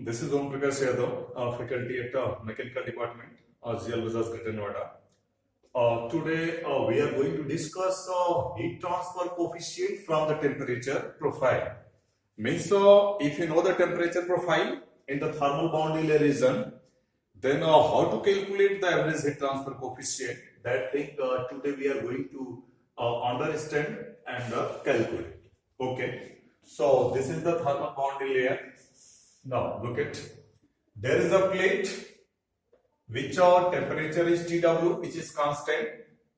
This is Om Prakash Yadav, faculty at Mechanical Department, GL Vizas Greater Noida. Today we are going to discuss heat transfer coefficient from the temperature profile. Means if you know the temperature profile in the thermal boundary layer region, then how to calculate the average heat transfer coefficient, that thing today we are going to understand and calculate. Okay, so this is the thermal boundary layer. Now look at, there is a plate which temperature is TW, which is constant.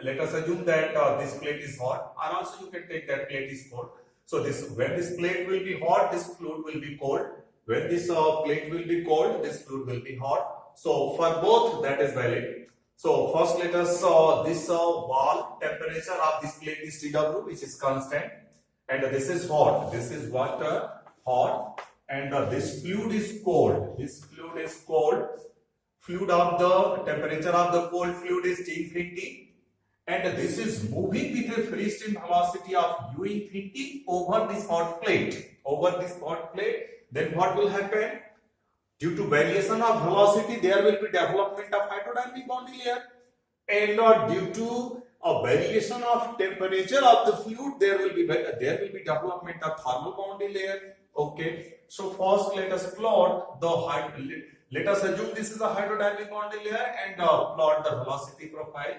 Let us assume that this plate is hot, or also you can take that plate is cold. So when this plate will be hot, this fluid will be cold. When this plate will be cold, this fluid will be hot. So for both that is valid. So first let us this wall temperature of this plate is TW, which is constant, and this is hot. This is water hot. And this fluid is cold. This fluid is cold. Fluid of the temperature of the cold fluid is T infinity, and this is moving with a free stream velocity of U infinity over this hot plate. Over this hot plate, then what will happen? Due to variation of velocity, there will be development of hydrodynamic boundary layer, and due to a variation of temperature of the fluid, there will be development of thermal boundary layer. Okay, so first let us plot the let us assume this is a hydrodynamic boundary layer and plot the velocity profile.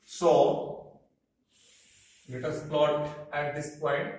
So let us plot at this point.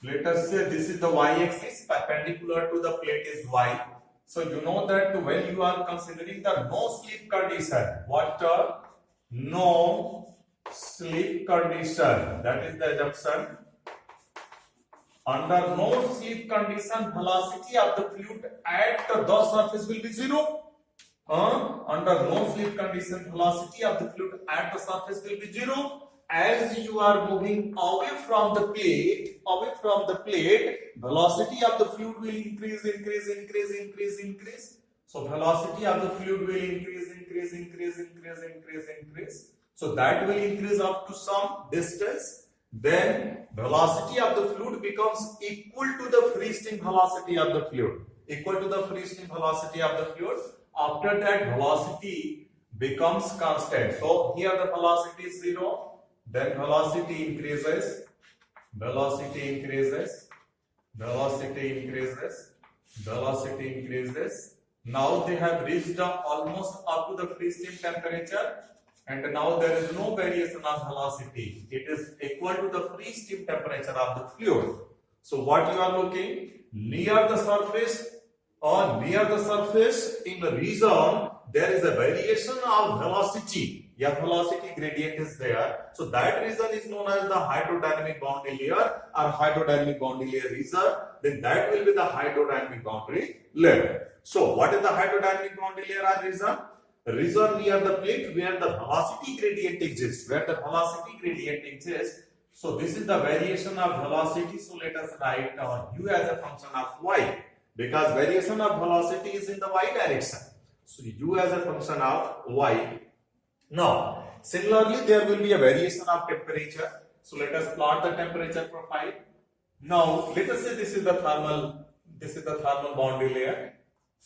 Let us say this is the y-axis, perpendicular to the plate is y. So you know that when you are considering the no slip condition, water no slip condition, that is the assumption. Under no slip condition, velocity of the fluid at the surface will be zero. Under no slip condition, velocity of the fluid at the surface will be zero. As you are moving away from the plate, velocity of the fluid will increase. So velocity of the fluid will increase. So that will increase up to some distance. Then velocity of the fluid becomes equal to the free stream velocity of the fluid. After that, velocity becomes constant. So here the velocity is 0. Then velocity increases. Now they have reached almost up to the free stream temperature. And now there is no variation of velocity. It is equal to the free stream temperature of the fluid. So what you are looking near the surface in the region, there is a variation of velocity. Yeah, velocity gradient is there. So that region is known as the hydrodynamic boundary layer or hydrodynamic boundary layer region. Then that will be the hydrodynamic boundary layer. So what is the hydrodynamic boundary layer or region? Region near the plate where the velocity gradient exists. So this is the variation of velocity. So let us write u as a function of y, because variation of velocity is in the y direction. So u as a function of y. Now similarly there will be a variation of temperature. So let us plot the temperature profile. Now let us say this is the thermal boundary layer.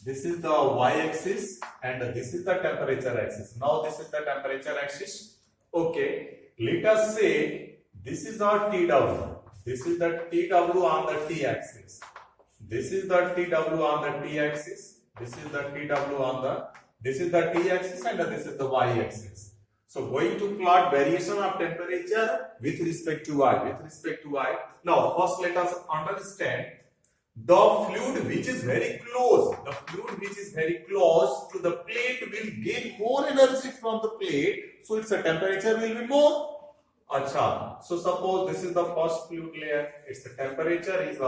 This is the y-axis and this is the temperature axis. Now this is the temperature axis. Okay, let us say this is our TW. This is the TW on the t-axis. This is the TW on the t-axis. This is the TW on the, this is the t-axis and this is the y-axis. So going to plot variation of temperature with respect to y. Now first let us understand the fluid which is very close. To the plate will gain more energy from the plate, so its temperature will be more. Acha. So suppose this is the first fluid layer, its temperature is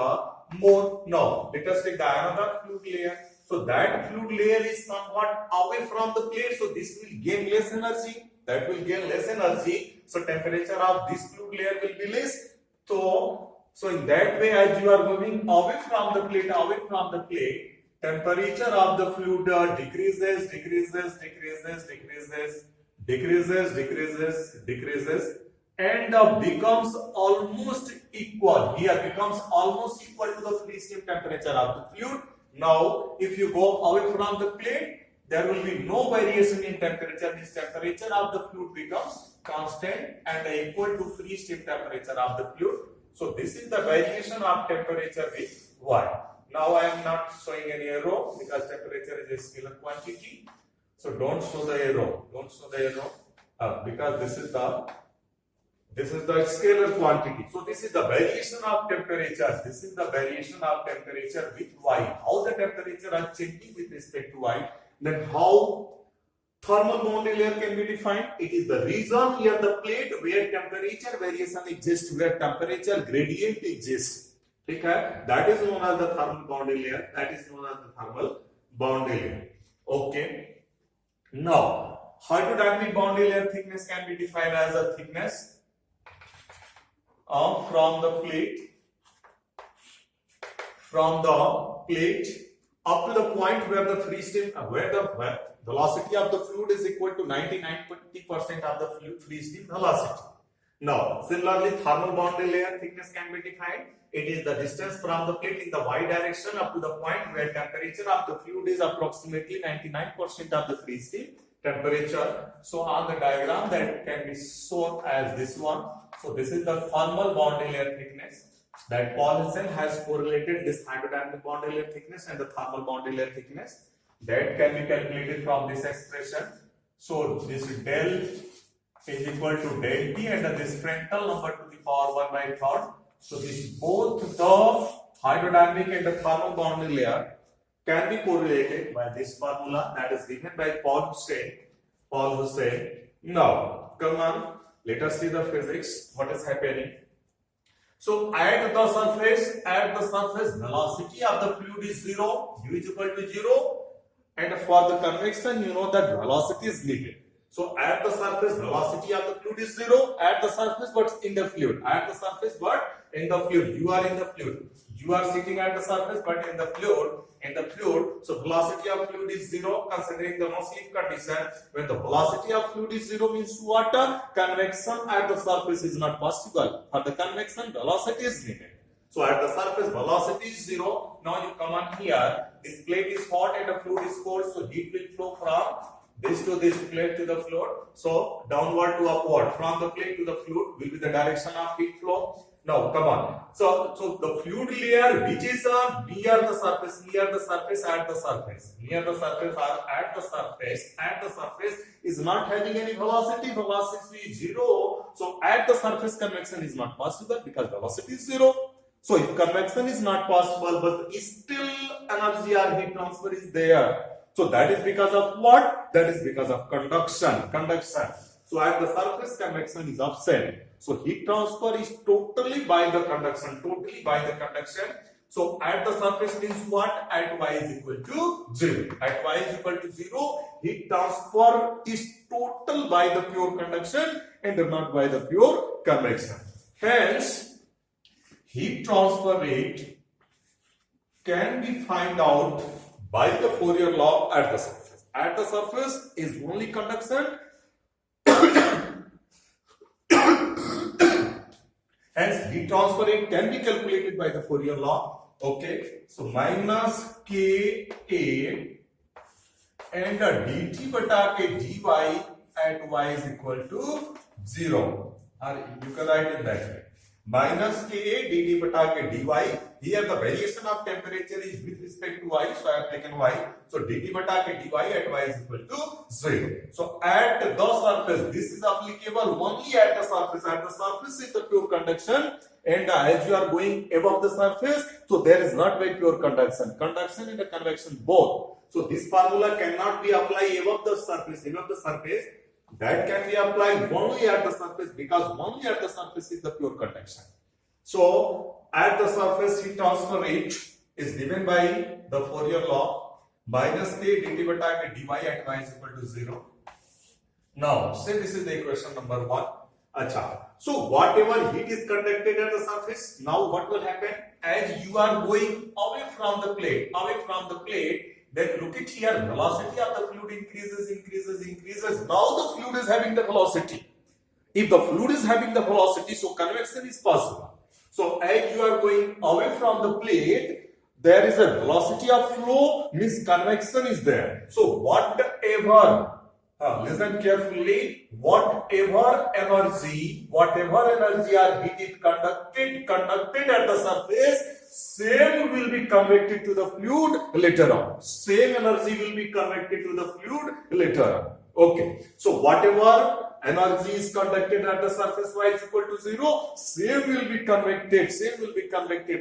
more. Now let us take the another fluid layer. So that fluid layer is somewhat away from the plate, so this will gain less energy. So temperature of this fluid layer will be less. So in that way, as you are moving away from the plate, temperature of the fluid decreases. and becomes almost equal. Here becomes almost equal to the free stream temperature of the fluid. Now, if you go away from the plate, there will be no variation in temperature. This temperature of the fluid becomes constant and equal to free stream temperature of the fluid. So this is the variation of temperature with Y. Now I am not showing any arrow because temperature is a scalar quantity. So don't show the arrow. Don't show the arrow because this is the scalar quantity. So this is the variation of temperature. This is the variation of temperature with Y. How the temperature are changing with respect to Y. Then how thermal boundary layer can be defined? It is the region near the plate where temperature variation exists, where temperature gradient exists. Okay? That is known as the thermal boundary layer. That is known as the thermal boundary layer. Okay. Now, hydrodynamic boundary layer thickness can be defined as a thickness from the plate up to the point where the free stream, where the velocity of the fluid is equal to 99% of the free stream velocity. Now, similarly, thermal boundary layer thickness can be defined. It is the distance from the plate in the y direction up to the point where temperature of the fluid is approximately 99% of the free stream temperature. So, on the diagram that can be shown as this one. So, this is the thermal boundary layer thickness. That Paulsen has correlated this hydrodynamic boundary layer thickness and the thermal boundary layer thickness. That can be calculated from this expression. So this del is equal to del T and this Frenkel number to the power 1 by third. So this both the hydrodynamic and the thermal boundary layer can be correlated by this formula that is given by Paul Hussein. Now come on, let us see the physics. What is happening? So at the surface, velocity of the fluid is 0, u is equal to 0, and for the convection, you know that velocity is needed. So at the surface, velocity of the fluid is 0 at the surface, but in the fluid. At the surface, but in the fluid. You are in the fluid. You are sitting at the surface, but in the fluid. So velocity of fluid is 0, considering the no slip condition. When the velocity of fluid is 0 means water, convection at the surface is not possible. For the convection, velocity is needed. So at the surface, velocity is 0. Now you come on here. This plate is hot and the fluid is cold, so heat will flow from this to this plate to the fluid. So downward to upward, from the plate to the fluid will be the direction of heat flow. Now come on. So the fluid layer which is near the surface or at the surface is not having any velocity. Velocity is 0. So at the surface convection is not possible because velocity is 0. So if convection is not possible, but still energy or heat transfer is there. So that is because of what? That is because of conduction. So at the surface, convection is absent. So heat transfer is totally by the conduction. So at the surface means what? At y is equal to 0. At y is equal to 0, heat transfer is total by the pure conduction and not by the pure convection. Hence, heat transfer rate can be found out by the Fourier law at the surface. At the surface is only conduction. Hence, heat transfer rate can be calculated by the Fourier law. Okay, so minus Ka and dt bata k dy at y is equal to 0. Or you can write it that way. Minus Ka dt bata k dy. Here the variation of temperature is with respect to y, so I have taken y. So dt bata k dy at y is equal to 0. So at the surface, this is applicable only at the surface. At the surface is the pure conduction, and as you are going above the surface, so there is not very pure conduction. Conduction and the convection both. So this formula cannot be applied above the surface. That can be applied only at the surface because only at the surface is the pure conduction. So at the surface, heat transfer rate is given by the Fourier law minus k dt bata k dy at y is equal to 0. Now, say this is the equation number 1. Acha. So whatever heat is conducted at the surface, now what will happen? As you are going away from the plate, then look at here, velocity of the fluid increases. Now the fluid is having the velocity. If the fluid is having the velocity, so convection is possible. So as you are going away from the plate, there is a velocity of flow, means convection is there. So whatever, listen carefully, whatever energy are heated, conducted at the surface, same will be convected to the fluid later on. Same energy will be convected to the fluid later on. Okay. So whatever energy is conducted at the surface y is equal to 0, same will be convected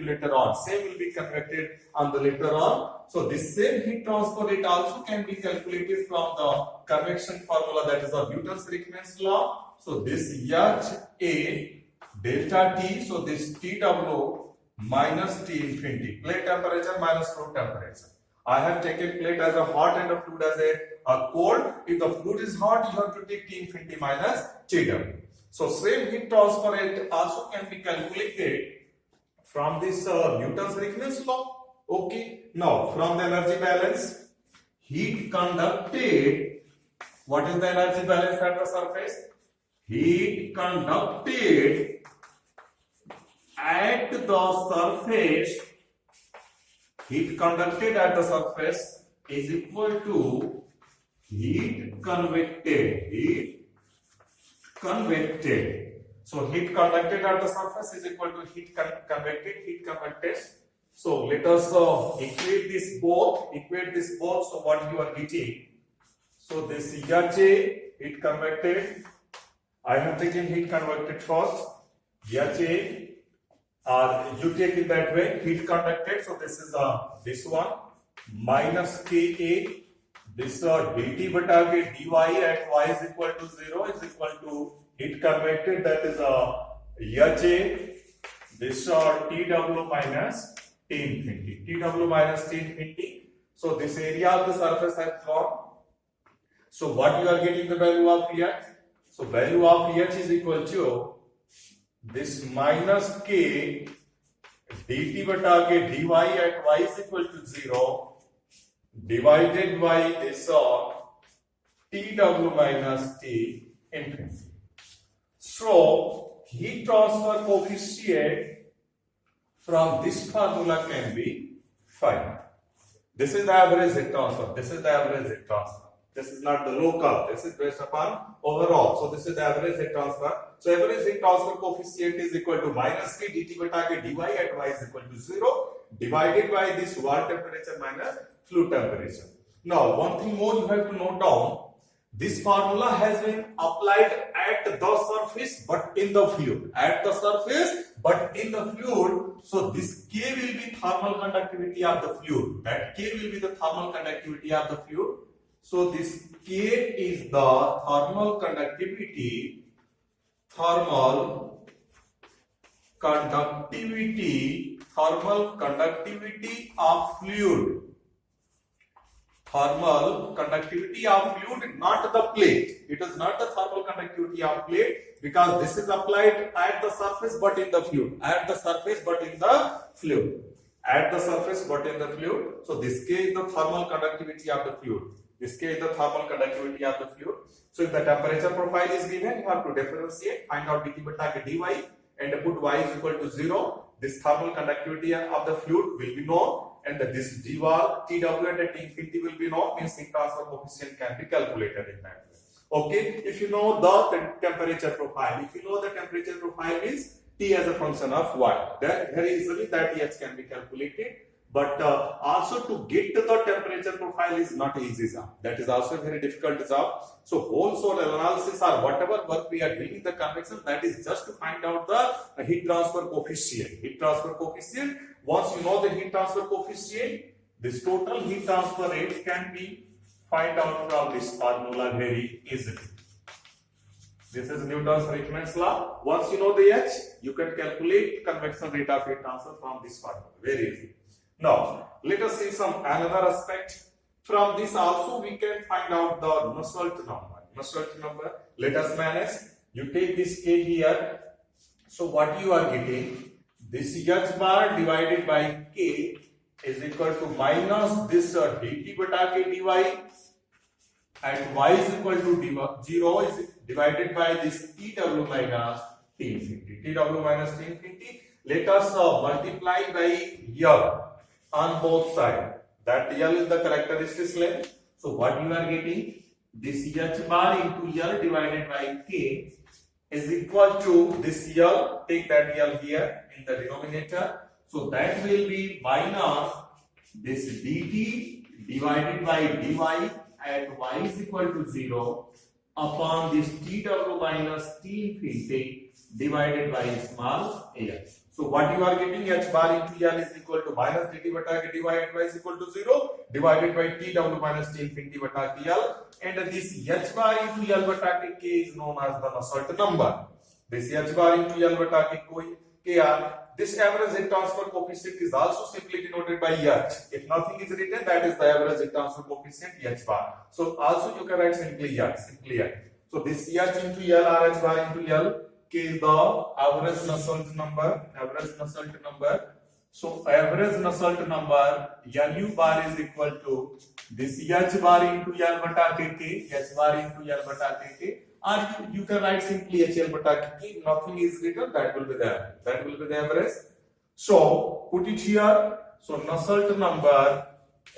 later on. Same will be convected on the later on. So this same heat transfer rate also can be calculated from the convection formula, that is the Newton's-Raphman's law. So this HA delta T, so this TW minus T infinity, plate temperature minus fluid temperature. I have taken plate as a hot and a fluid as a cold. If the fluid is hot, you have to take T infinity minus TW. So same heat transfer rate also can be calculated from this Newton's-Raphman's law. Okay. Now from the energy balance, heat conducted. What is the energy balance at the surface? Heat conducted at the surface. Heat conducted at the surface is equal to heat convected. Heat convected. So heat conducted at the surface is equal to heat convected. Heat convected. So let us equate this both. So what you are getting? So this HA heat convected. I have taken heat convected first. HA. You take it that way, heat conducted. So this is this one minus Ka. This dt bata ke dy at y is equal to 0 is equal to heat convected. That is HA. This TW minus T infinity. TW minus T infinity. So this area of the surface has gone. So what you are getting the value of H? So value of H is equal to this minus K dt bata ke dy at y is equal to 0 divided by this TW minus T infinity. So heat transfer coefficient from this formula can be found. This is the average heat transfer. This is not the local. This is based upon overall. So this is the average heat transfer. So average heat transfer coefficient is equal to minus K dt bata ke dy at y is equal to 0 divided by this water temperature minus fluid temperature. Now one thing more you have to note down. This formula has been applied at the surface but in the fluid. At the surface but in the fluid. So this K will be thermal conductivity of the fluid. That K will be the thermal conductivity of the fluid. So this K is the thermal conductivity of fluid. Thermal conductivity of fluid, not the plate. It is not the thermal conductivity of plate because this is applied at the surface but in the fluid. At the surface but in the fluid. At the surface but in the fluid. So this K is the thermal conductivity of the fluid. This K is the thermal conductivity of the fluid. So if the temperature profile is given, you have to differentiate, find out dt bata ke dy and put y is equal to 0. This thermal conductivity of the fluid will be known and this dy, TW and T infinity will be known, means heat transfer coefficient can be calculated in that way. Okay, if you know the temperature profile, means T as a function of y, then very easily that H can be calculated. But also to get to the temperature profile is not easy job. That is also a very difficult job. So whole soil analysis or whatever work we are doing in the convection, that is just to find out the heat transfer coefficient. Once you know the heat transfer coefficient, this total heat transfer rate can be find out from this formula very easily. This is Newton's-Raphman's law. Once you know the H, you can calculate convection rate of heat transfer from this formula. Very easy. Now, let us see some another aspect. From this also we can find out the Nusselt number. Let us manage. You take this K here. So what you are getting? This H bar divided by K is equal to minus this dt bata k dy and y is equal to 0 is divided by this TW minus T infinity. TW minus T infinity. Let us multiply by L on both sides. That L is the characteristic length. So what you are getting? This H bar into L divided by K is equal to this L. Take that L here in the denominator. So that will be minus this dt divided by dy at y is equal to 0 upon this tw minus t infinity divided by small a. So what you are getting, h bar into l is equal to minus dt bata dy at y is equal to 0 divided by tw minus t infinity bata tl, and this h bar into l bata k is known as the Nusselt number. This h bar into l bata k are this average heat transfer coefficient is also simply denoted by H. If nothing is written, that is the average heat transfer coefficient H bar. So also you can write simply H. So this H into L or H bar into L, K is the average Nusselt number. So average Nusselt number Nu bar is equal to this H bar into L bata K, H bar into L bata K. Or you can write simply HL bata K. Nothing is written, that will be the average. So put it here. So Nusselt number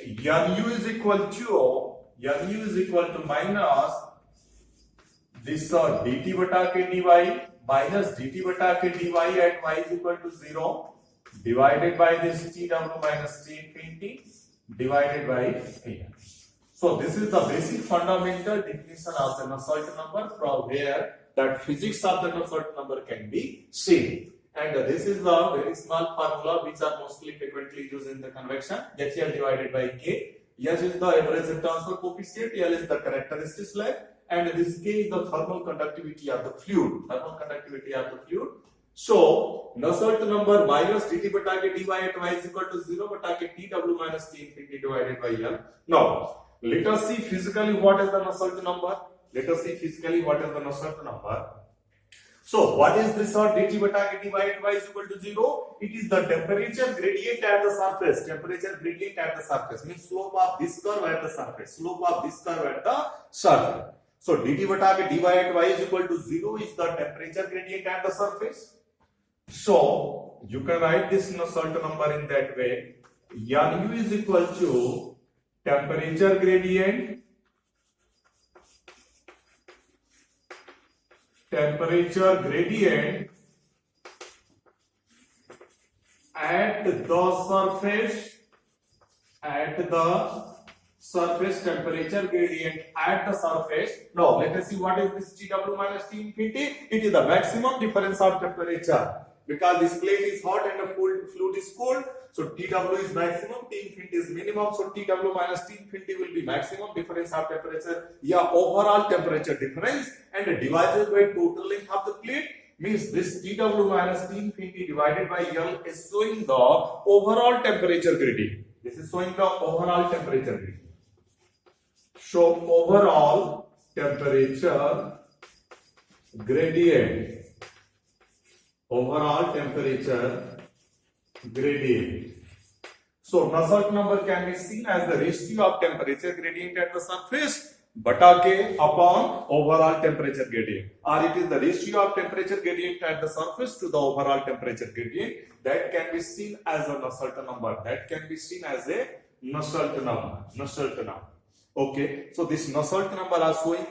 Nu is equal to minus this dt bata k dy minus dt bata k dy at y is equal to 0 divided by this tw minus t infinity divided by a. So this is the basic fundamental definition of the Nusselt number, from where that physics of the Nusselt number can be seen. And this is the very small formula which are mostly frequently used in the convection. HL divided by K. H is the average heat transfer coefficient, L is the characteristic length, and this K is the thermal conductivity of the fluid. So Nusselt number minus dt bata k dy at y is equal to 0 bata k tw minus t infinity divided by L. Now let us see physically what is the Nusselt number. So what is this dt bata k dy at y is equal to 0? It is the temperature gradient at the surface. Means slope of this curve at the surface. So dt bata k dy at y is equal to 0 is the temperature gradient at the surface. So you can write this Nusselt number in that way. Nu is equal to temperature gradient at the surface temperature gradient at the surface. Now let us see what is this Tw minus T infinity. It is the maximum difference of temperature, because this plate is hot and the fluid is cold. So Tw is maximum, T infinity is minimum. So Tw minus T infinity will be maximum difference of temperature, overall temperature difference, and divided by total length of the plate. Means this Tw minus T infinity divided by L is showing the overall temperature gradient. This is showing the overall temperature gradient. So overall temperature gradient. So Nusselt number can be seen as the ratio of temperature gradient at the surface bata k upon overall temperature gradient, or it is the ratio of temperature gradient at the surface to the overall temperature gradient. That can be seen as a Nusselt number. Okay, so this Nusselt number are showing